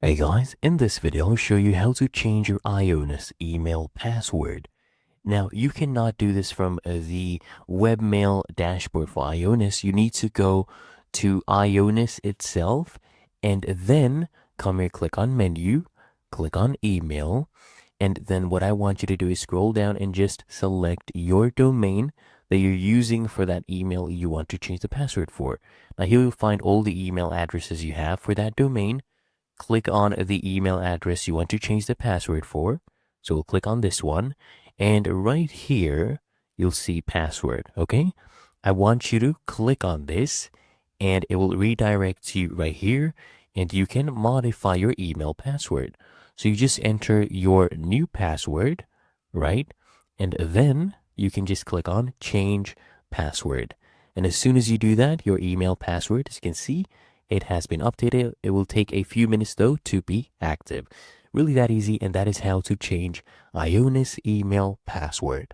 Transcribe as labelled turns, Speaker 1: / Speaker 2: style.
Speaker 1: Hey guys, in this video I'll show you how to change your IONOS email password. Now you cannot do this from the webmail dashboard for IONOS. You need to go to IONOS itself and then come here, click on menu, click on email, and then what I want you to do is scroll down and just select your domain that you're using for that email you want to change the password for. Now here you'll find all the email addresses you have for that domain. Click on the email address you want to change the password for. So we'll click on this one. And right here, you'll see password, okay? I want you to click on this and it will redirect you right here and you can modify your email password. So you just enter your new password, right? And then you can just click on change password. And as soon as you do that, your email password, as you can see, it has been updated. It will take a few minutes though to be active. Really that easy, and that is how to change IONOS email password.